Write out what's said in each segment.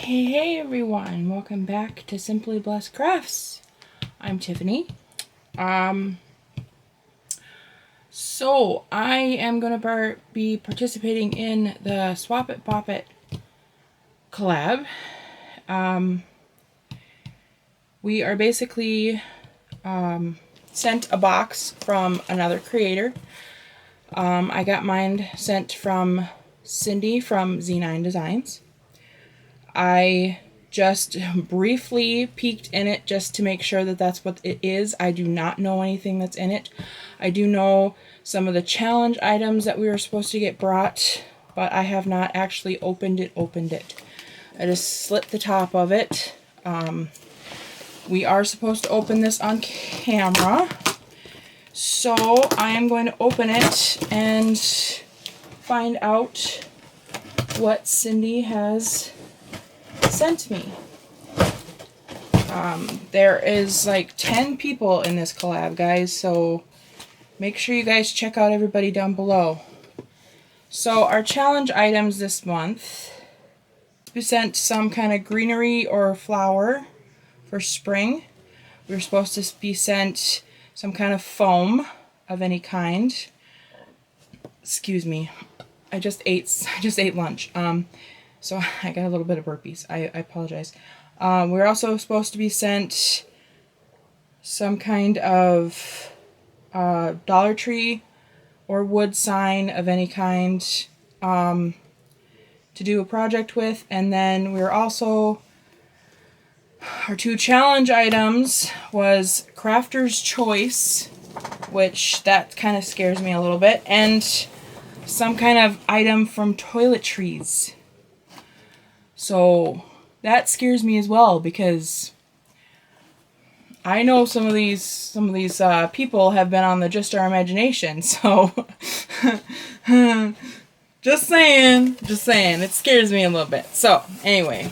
Hey everyone, welcome back to Simply Blessed Crafts. I'm Tiffany. So I am going to be participating in the Swap It Bop It collab. We are basically sent a box from another creator. I got mine sent from Cynde from Z9 Designs. I just briefly peeked in it just to make sure that that's what it is. I do not know anything that's in it. I do know some of the challenge items that we were supposed to get brought, but I have not actually opened it. I just slit the top of it. We are supposed to open this on camera. So I am going to open it and find out what Cynde has sent me. There is like 10 people in this collab, guys, so make sure you guys check out everybody down below. So our challenge items this month, we sent some kind of greenery or flower for spring. We were supposed to be sent some kind of foam of any kind. Excuse me, I just ate lunch. So I got a little bit of burpees. I apologize. We're also supposed to be sent some kind of Dollar Tree or wood sign of any kind to do a project with. And then we're also, our two challenge items was Crafter's Choice, which that kind of scares me a little bit, and some kind of item from toiletries. So that scares me as well, because I know some of these people have been on the Just Our Imagination. So just saying, it scares me a little bit. So anyway,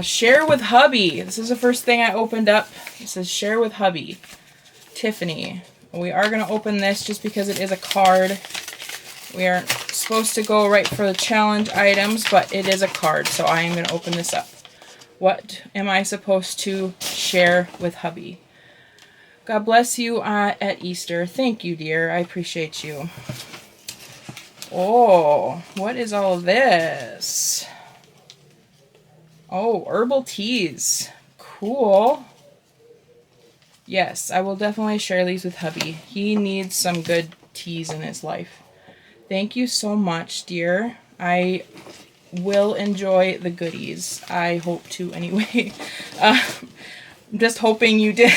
share with hubby. This is the first thing I opened up. It says share with hubby, Tiffany. We are going to open this just because it is a card. We aren't supposed to go right for the challenge items, but it is a card, so I am going to open this up. What am I supposed to share with hubby? God bless you at Easter. Thank you, dear. I appreciate you. Oh, what is all this? Oh, herbal teas. Cool. Yes, I will definitely share these with hubby. He needs some good teas in his life. Thank you so much, dear. I will enjoy the goodies. I hope to anyway. I'm just hoping you did.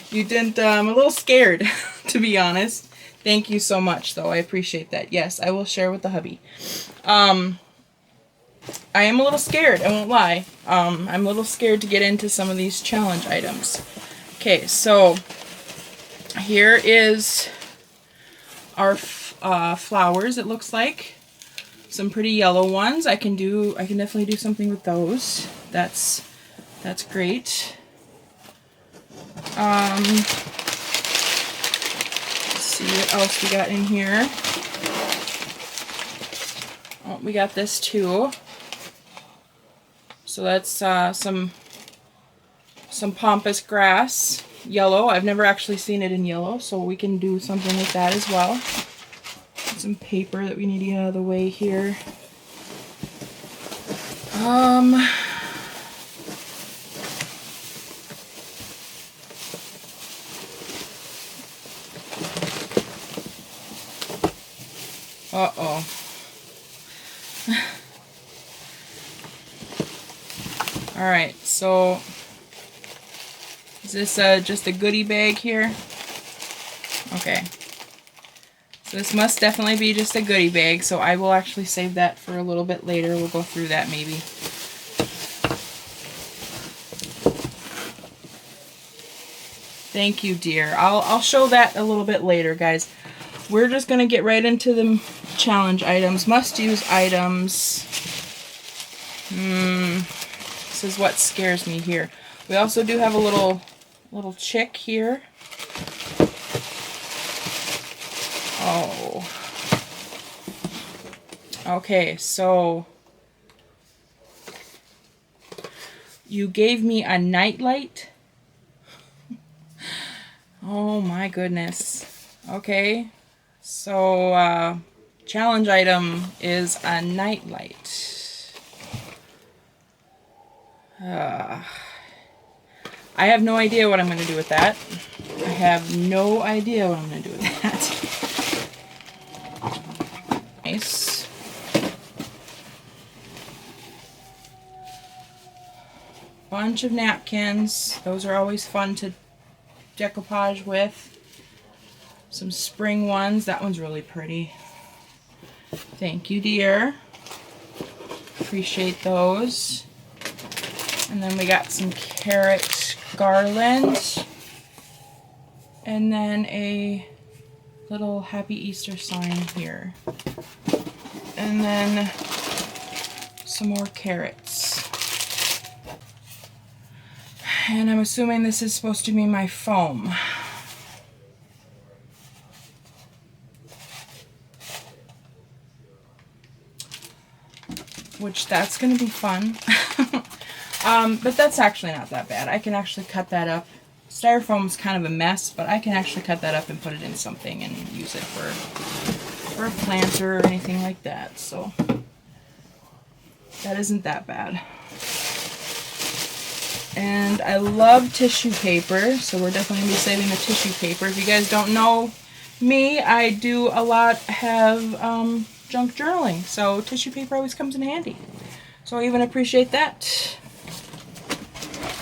you didn't. I'm a little scared, to be honest. Thank you so much, though. I appreciate that. Yes, I will share with the hubby. I am a little scared. I won't lie. I'm a little scared to get into some of these challenge items. Okay, so here is our flowers. It looks like some pretty yellow ones. I can definitely do something with those. That's great. Let's see what else we got in here. Oh, we got this too. So that's some pampas grass, yellow. I've never actually seen it in yellow, so we can do something with that as well. Some paper that we need to get out of the way here. Uh-oh. Alright, so is this just a goodie bag here? Okay. So this must definitely be just a goodie bag, so I will actually save that for a little bit later. We'll go through that maybe. Thank you, dear. I'll show that a little bit later, guys. We're just going to get right into the challenge items. Must-use items. This is what scares me here. We also do have a little chick here. Oh. Okay, so you gave me a nightlight. Oh my goodness. Okay, so challenge item is a nightlight. I have no idea what I'm going to do with that. I have no idea what I'm going to do with that. Nice. Bunch of napkins. Those are always fun to decoupage with. Some spring ones. That one's really pretty. Thank you, dear. Appreciate those. And then we got some carrot garland. And then a little happy Easter sign here. And then some more carrots. And I'm assuming this is supposed to be my foam. Which that's going to be fun. But that's actually not that bad. I can actually cut that up. Styrofoam's kind of a mess, but I can actually cut that up and put it in something and use it for a planter or anything like that. So that isn't that bad. And I love tissue paper, so we're definitely going to be saving the tissue paper. If you guys don't know me, I do a lot have junk journaling, so tissue paper always comes in handy. So I even appreciate that.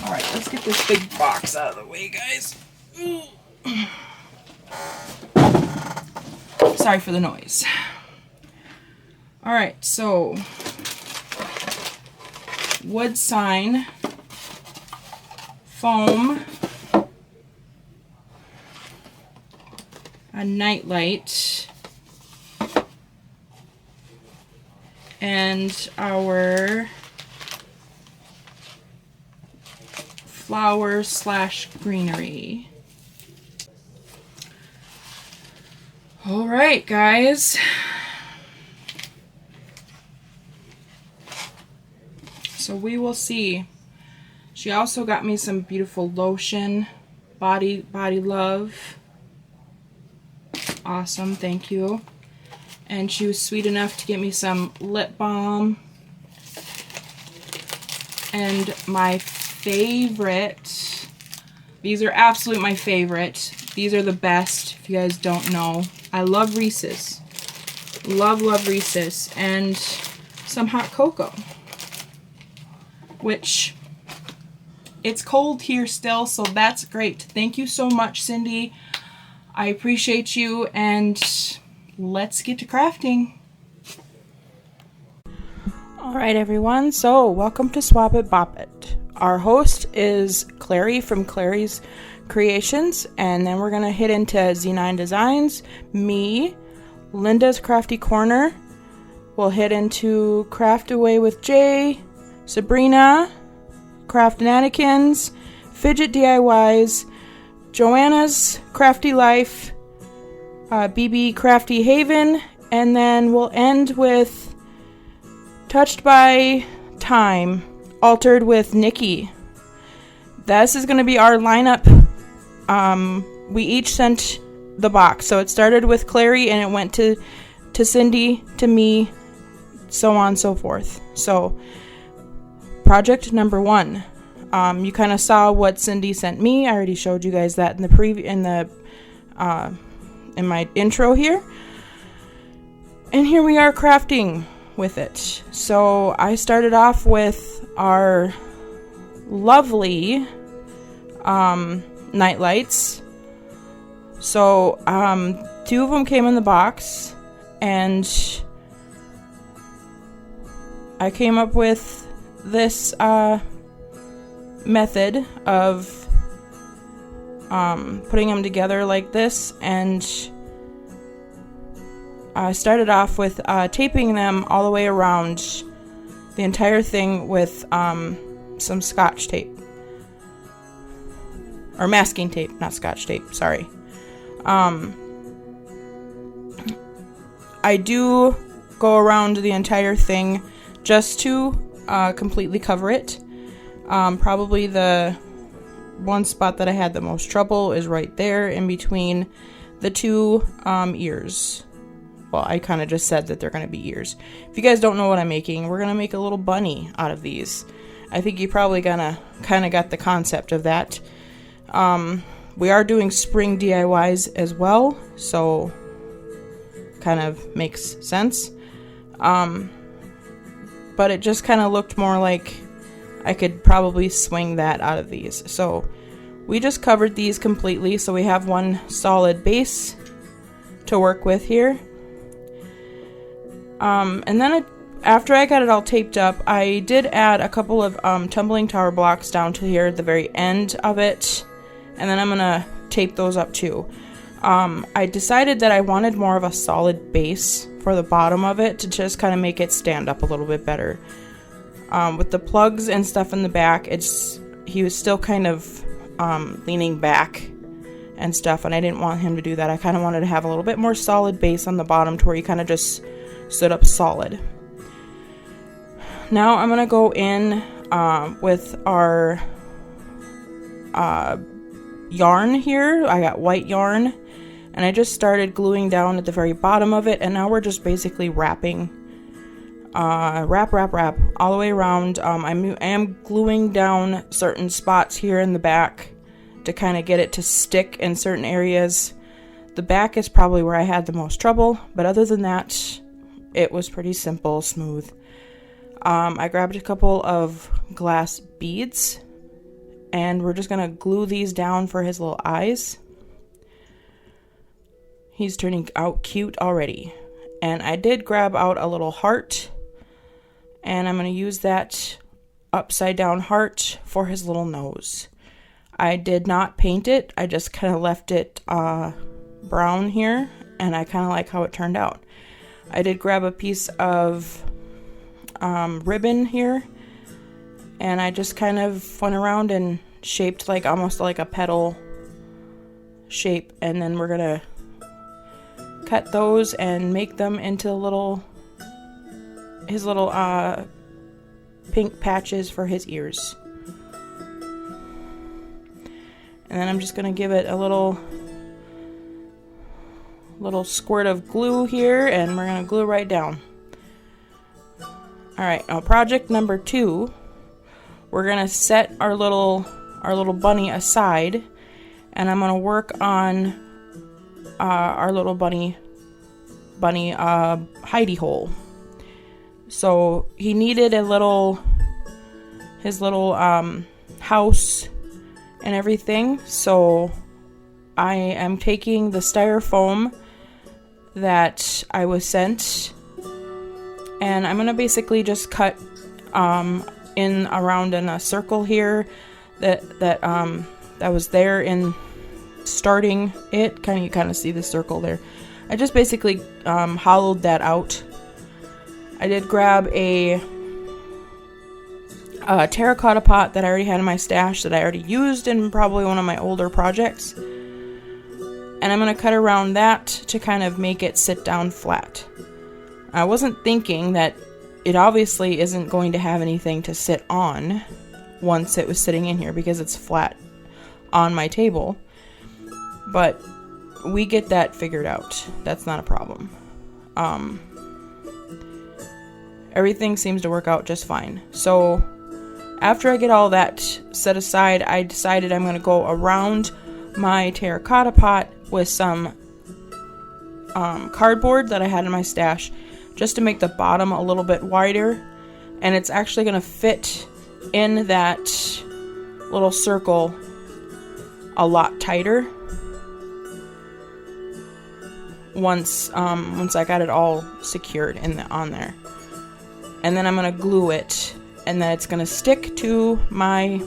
Alright, let's get this big box out of the way, guys. Sorry for the noise. Alright, so wood sign, foam, a nightlight, and our flower/greenery. All right, guys. So we will see. She also got me some beautiful lotion, body love. Awesome, thank you. And she was sweet enough to get me some lip balm. And my favorite, these are absolute my favorite. These are the best, if you guys don't know. I love Reese's. Love Reese's. And some hot cocoa. Which, it's cold here still, so that's great. Thank you so much, Cynde. I appreciate you, and let's get to crafting. Alright everyone, so welcome to Swap It Bop It. Our host is Clari from Clari's Creations, and then we're going to hit into Z9 Designs, me, Linda's Krafting Korner, we'll hit into Craft Away with Jay, Sabrina, Craft Nanigans, Fidget DIYs, Joanna's Crafty Life, BB Crafty Haven, and then we'll end with Touched by Time, Altered with Nikki. This is going to be our lineup. We each sent the box. So it started with Clari and it went to Cynde, to me, so on and so forth. So project number 1. You kind of saw what Cynde sent me. I already showed you guys that in the in my intro here. And here we are crafting with it. So I started off with our lovely night lights. So 2 of them came in the box, and I came up with this method of putting them together like this, and I started off with taping them all the way around the entire thing with some scotch tape. Or masking tape, not scotch tape, sorry. I do go around the entire thing just to completely cover it. Probably the one spot that I had the most trouble is right there in between the two ears. Well, I kind of just said that they're going to be ears. If you guys don't know what I'm making, we're going to make a little bunny out of these. I think you probably kind of got the concept of that. We are doing spring DIYs as well, so kind of makes sense. But it just kind of looked more like I could probably swing that out of these. So we just covered these completely, so we have one solid base to work with here. And then after I got it all taped up, I did add a couple of tumbling tower blocks down to here at the very end of it, and then I'm gonna tape those up too. I decided that I wanted more of a solid base for the bottom of it to just kind of make it stand up a little bit better. With the plugs and stuff in the back, he was still kind of leaning back and stuff, and I didn't want him to do that. I kind of wanted to have a little bit more solid base on the bottom to where he kind of just stood up solid. Now I'm going to go in with our yarn here. I got white yarn, and I just started gluing down at the very bottom of it, and now we're just basically wrapping. Wrap all the way around. I am gluing down certain spots here in the back to kind of get it to stick in certain areas. The back is probably where I had the most trouble, but other than that, it was pretty simple, smooth. I grabbed a couple of glass beads, and we're just gonna glue these down for his little eyes. He's turning out cute already. And I did grab out a little heart, and I'm going to use that upside down heart for his little nose. I did not paint it. I just kind of left it brown here, and I kind of like how it turned out. I did grab a piece of ribbon here, and I just kind of went around and shaped like almost like a petal shape, and then we're going to cut those and make them into his little pink patches for his ears. And then I'm just gonna give it a little squirt of glue here, and we're gonna glue right down. Alright, now project number 2, we're gonna set our little bunny aside, and I'm gonna work on our little bunny hidey hole. So he needed his little house and everything. So I am taking the styrofoam that I was sent, and I'm gonna basically just cut around in a circle here that was there in starting it. You kind of see the circle there. I just basically hollowed that out. I did grab a terracotta pot that I already had in my stash that I already used in probably one of my older projects, and I'm going to cut around that to kind of make it sit down flat. I wasn't thinking that it obviously isn't going to have anything to sit on once it was sitting in here because it's flat on my table. But we get that figured out. That's not a problem. Everything seems to work out just fine. So after I get all that set aside, I decided I'm going to go around my terracotta pot with some cardboard that I had in my stash just to make the bottom a little bit wider. And it's actually going to fit in that little circle a lot tighter once I got it all secured on there. And then I'm going to glue it, and then it's going to stick to my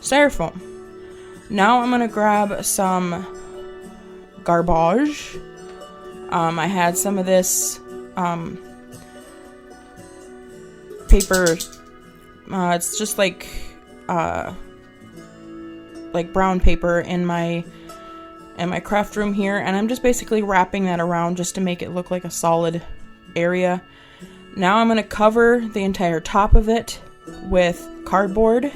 styrofoam. Now I'm going to grab some garbage. I had some of this paper. It's just like brown paper in my craft room here, and I'm just basically wrapping that around just to make it look like a solid area. Now I'm going to cover the entire top of it with cardboard.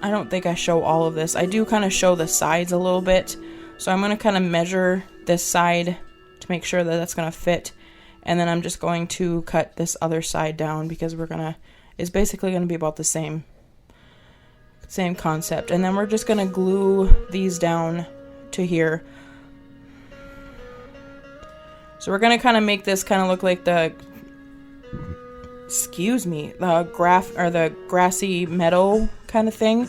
I don't think I show all of this. I do kind of show the sides a little bit. So I'm going to kind of measure this side to make sure that that's going to fit. And then I'm just going to cut this other side down because it's basically going to be about the same concept. And then we're just going to glue these down to here. So we're going to kind of make this kind of look like the grassy meadow kind of thing.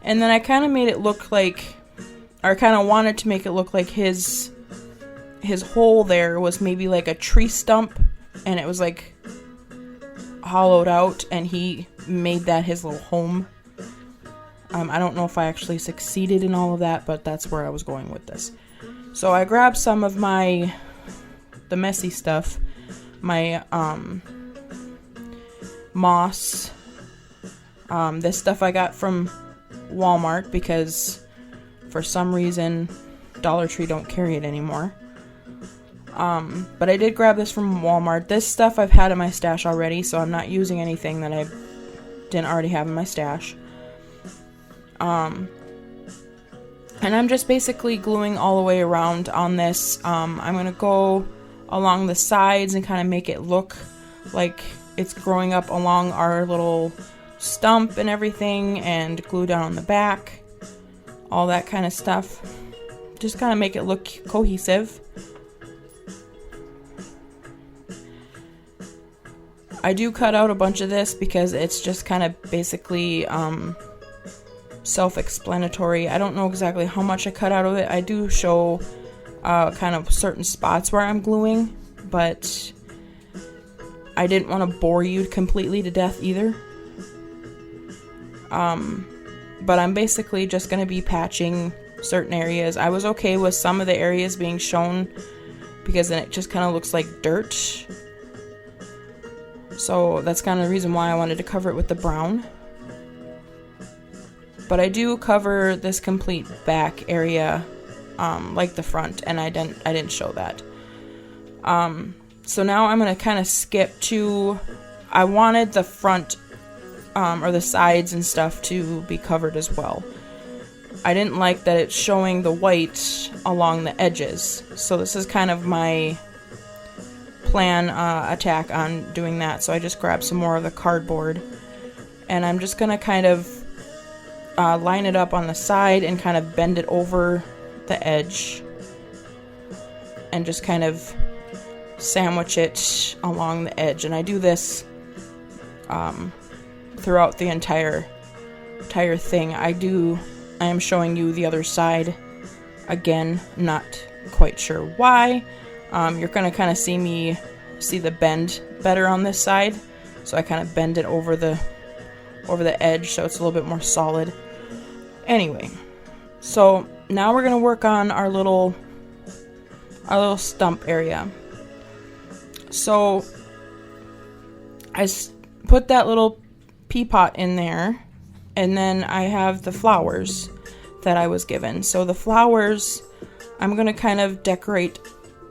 And then I kind of made it look like, or I kind of wanted to make it look like his hole there was maybe like a tree stump, and it was like hollowed out, and he made that his little home. I don't know if I actually succeeded in all of that, but that's where I was going with this. So I grabbed some of the messy stuff, my moss. This stuff I got from Walmart because for some reason Dollar Tree don't carry it anymore. But I did grab this from Walmart. This stuff I've had in my stash already, so I'm not using anything that I didn't already have in my stash. And I'm just basically gluing all the way around on this. I'm going to go along the sides and kind of make it look like it's growing up along our little stump and everything, and glue down on the back, all that kind of stuff. Just kind of make it look cohesive. I do cut out a bunch of this because it's just kind of basically self-explanatory. I don't know exactly how much I cut out of it. I do show kind of certain spots where I'm gluing, but I didn't want to bore you completely to death either. But I'm basically just going to be patching certain areas. I was okay with some of the areas being shown because then it just kind of looks like dirt. So that's kind of the reason why I wanted to cover it with the brown. But I do cover this complete back area, like the front, and I didn't show that. So now I'm going to kind of skip to, I wanted the front, or the sides and stuff to be covered as well. I didn't like that it's showing the white along the edges. So this is kind of my plan attack on doing that. So I just grabbed some more of the cardboard, and I'm just going to kind of line it up on the side and kind of bend it over the edge and just kind of sandwich it along the edge. And I do this throughout the entire thing. I am showing you the other side again, not quite sure why. You're gonna kind of see the bend better on this side, so I kind of bend it over the edge so it's a little bit more solid. Anyway, so now we're gonna work on our little stump area. So I put that little pea pot in there, and then I have the flowers that I was given. So the flowers, I'm going to kind of decorate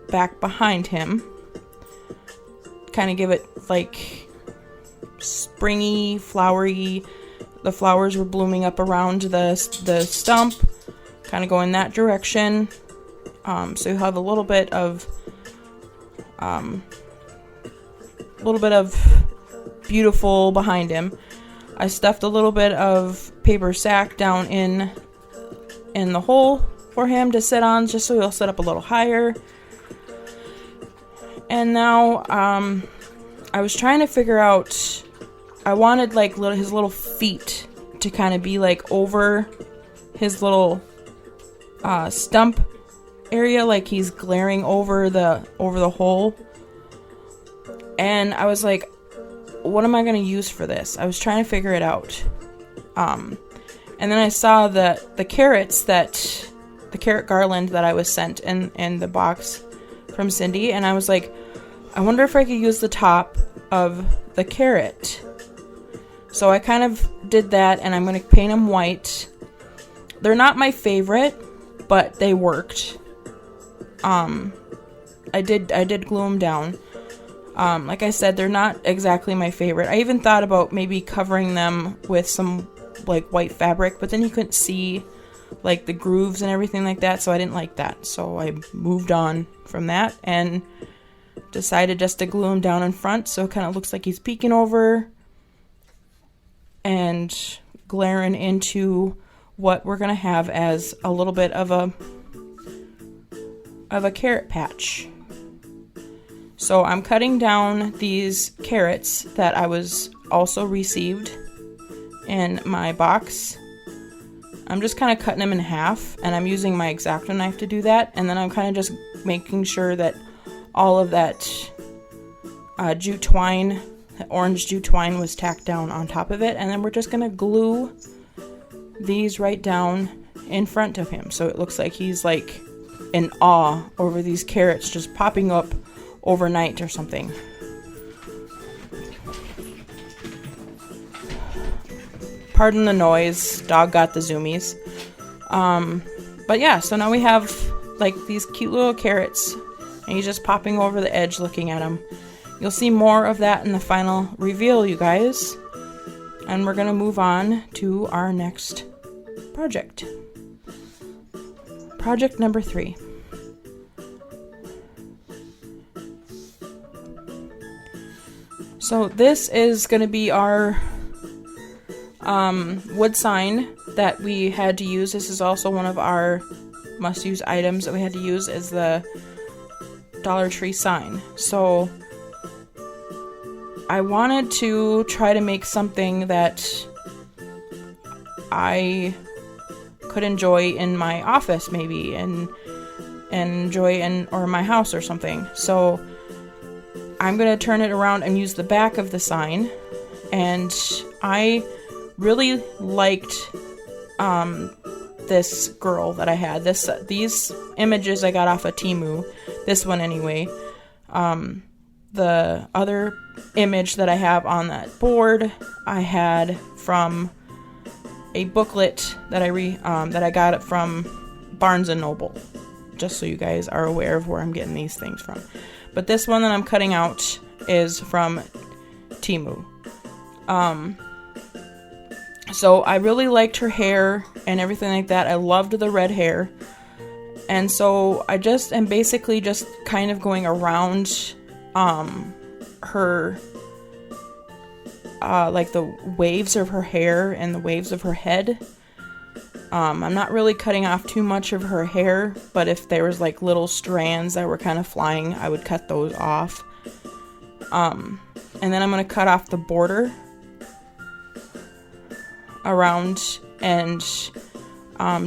back behind him, kind of give it like springy, flowery. The flowers were blooming up around the stump, kind of go in that direction. So you have a little bit of beautiful behind him. I stuffed a little bit of paper sack down in the hole for him to sit on, just so he'll sit up a little higher. And now I was trying to figure out, I wanted like his little feet to kind of be like over his little stump area, like he's glaring over the hole. And I was like, what am I going to use for this? I was trying to figure it out. And then I saw the carrot garland that I was sent in the box from Cynde, and I was like, I wonder if I could use the top of the carrot. So I kind of did that, and I'm going to paint them white. They're not my favorite, but they worked. I did glue them down. Like I said, they're not exactly my favorite. I even thought about maybe covering them with some like white fabric, but then you couldn't see like the grooves and everything like that, so I didn't like that. So I moved on from that and decided just to glue him down in front, so it kind of looks like he's peeking over and glaring into what we're gonna have as a little bit of a carrot patch. So I'm cutting down these carrots that I was also received in my box. I'm just kind of cutting them in half, and I'm using my X-Acto knife to do that, and then I'm kind of just making sure that all of that jute twine, the orange jute twine, was tacked down on top of it, and then we're just going to glue these right down in front of him, so it looks like he's like in awe over these carrots just popping up overnight or something. Pardon the noise, dog got the zoomies. But yeah, so now we have like these cute little carrots, and he's just popping over the edge looking at them. You'll see more of that in the final reveal, you guys. And we're gonna move on to our next project. Project number 3. So this is gonna be our wood sign that we had to use. This is also one of our must-use items that we had to use, is the Dollar Tree sign. So I wanted to try to make something that I could enjoy in my office maybe, and enjoy in or my house or something. So I'm gonna turn it around and use the back of the sign, and I really liked this girl that I had. These images I got off of Temu. This one anyway. The other image that I have on that board I had from a booklet that I got it from Barnes and Noble. Just so you guys are aware of where I'm getting these things from. But this one that I'm cutting out is from Temu. So I really liked her hair and everything like that. I loved the red hair. And so I just am basically just kind of going around her, like the waves of her hair and the waves of her head. I'm not really cutting off too much of her hair, but if there was like little strands that were kind of flying, I would cut those off. And then I'm going to cut off the border around and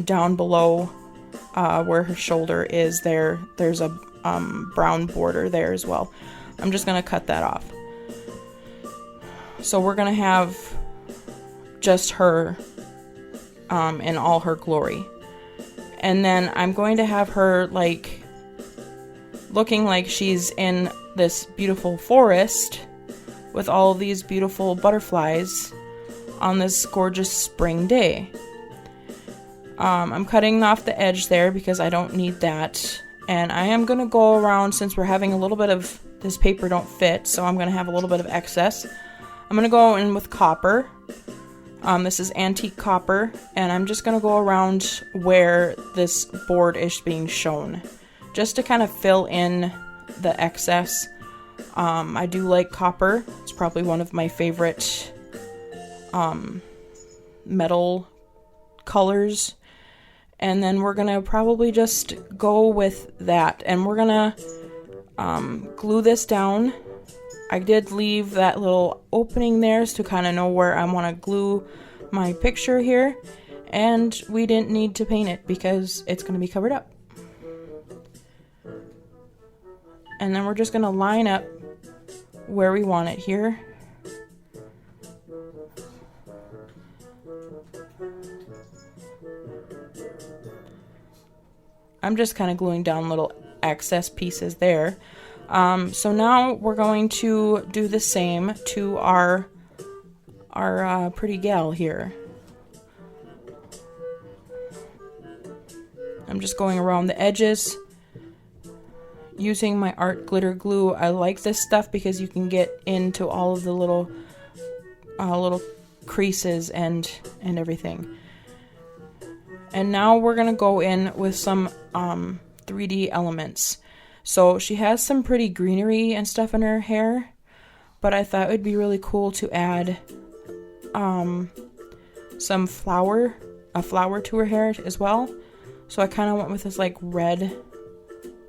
down below where her shoulder is, there's a brown border there as well. I'm just going to cut that off. So we're going to have just her in all her glory. And then I'm going to have her like looking like she's in this beautiful forest with all of these beautiful butterflies on this gorgeous spring day. I'm cutting off the edge there because I don't need that. And I am going to go around, since we're having a little bit of this paper don't fit, so I'm going to have a little bit of excess. I'm going to go in with copper. This is antique copper, and I'm just going to go around where this board is being shown, just to kind of fill in the excess. I do like copper. It's probably one of my favorite metal colors. And then we're gonna probably just go with that, and we're gonna glue this down. I did leave that little opening there to kind of know where I want to glue my picture here, and we didn't need to paint it because it's going to be covered up. And then we're just going to line up where we want it here. I'm just kind of gluing down little excess pieces there. So now we're going to do the same to our pretty gal here. I'm just going around the edges using my art glitter glue. I like this stuff because you can get into all of the little creases and everything. And now we're gonna go in with some 3D elements. So she has some pretty greenery and stuff in her hair, but I thought it would be really cool to add a flower to her hair as well. So I kind of went with this like red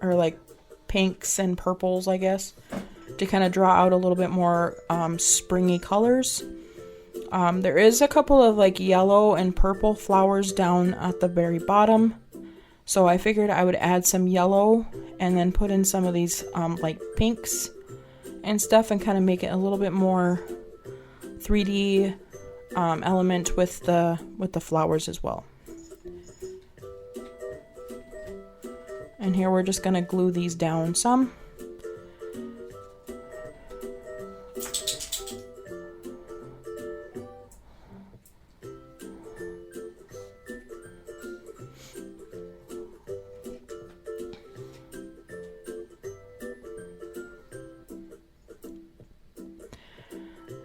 or like pinks and purples, I guess, to kind of draw out a little bit more springy colors. There is a couple of like yellow and purple flowers down at the very bottom, so I figured I would add some yellow and then put in some of these like pinks and stuff and kind of make it a little bit more 3D element with the flowers as well. And here we're just gonna glue these down some.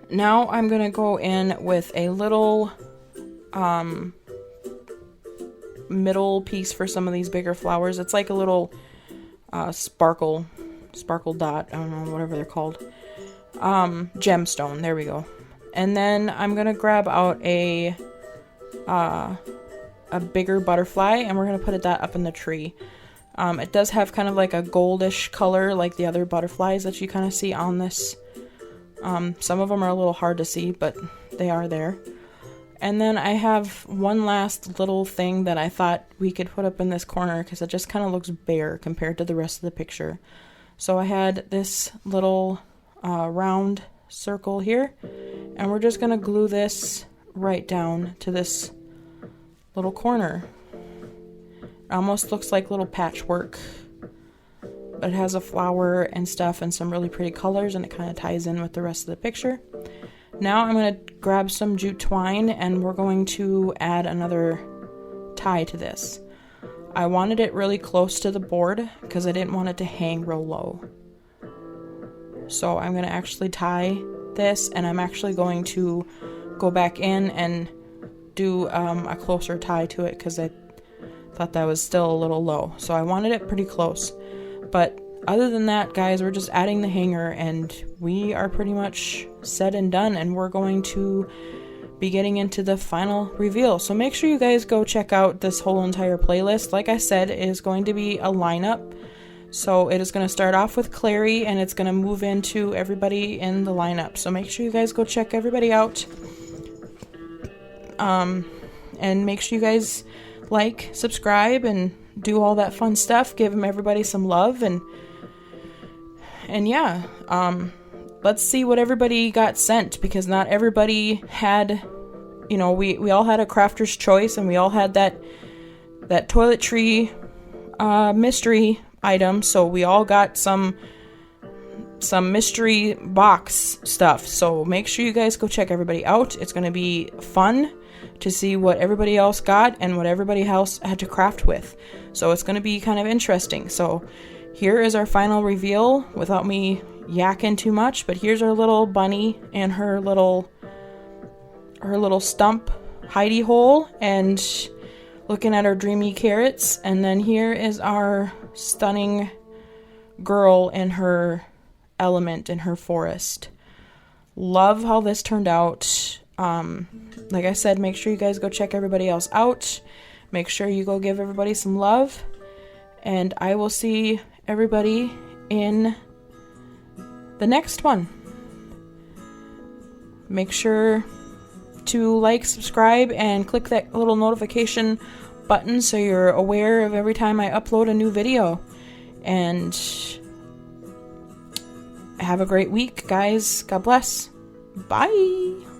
Now I'm gonna go in with a little middle piece for some of these bigger flowers. It's like a little sparkle dot, I don't know, whatever they're called, gemstone, there we go. And then I'm gonna grab out a bigger butterfly, and we're gonna put that up in the tree. It does have kind of like a goldish color like the other butterflies that you kind of see on this. Some of them are a little hard to see, but they are there. And then I have one last little thing that I thought we could put up in this corner because it just kind of looks bare compared to the rest of the picture. So I had this little round circle here, and we're just going to glue this right down to this little corner. It almost looks like little patchwork, but it has a flower and stuff and some really pretty colors, and it kind of ties in with the rest of the picture. Now I'm going to grab some jute twine, and we're going to add another tie to this. I wanted it really close to the board because I didn't want it to hang real low. So I'm going to actually tie this, and I'm actually going to go back in and do a closer tie to it because I thought that was still a little low. So I wanted it pretty close. But other than that, guys, we're just adding the hanger, and we are pretty much set and done, and we're going to be getting into the final reveal. So make sure you guys go check out this whole entire playlist. Like I said, it is going to be a lineup. So it is going to start off with Clari, and it's going to move into everybody in the lineup. So make sure you guys go check everybody out. And make sure you guys like, subscribe, and do all that fun stuff. Give everybody some love, and yeah, let's see what everybody got sent, because not everybody had, you know, we all had a crafter's choice, and we all had that toiletry mystery item, so we all got some mystery box stuff. So make sure you guys go check everybody out. It's going to be fun to see what everybody else got and what everybody else had to craft with. So it's going to be kind of interesting. So here is our final reveal without me yakking too much, but here's our little bunny and her little stump hidey hole, and looking at our dreamy carrots. And then here is our stunning girl in her element in her forest. Love how this turned out. Like I said, make sure you guys go check everybody else out. Make sure you go give everybody some love, and I will see everybody in the next one. Make sure to like, subscribe, and click that little notification button so you're aware of every time I upload a new video. And have a great week, guys. God bless. Bye.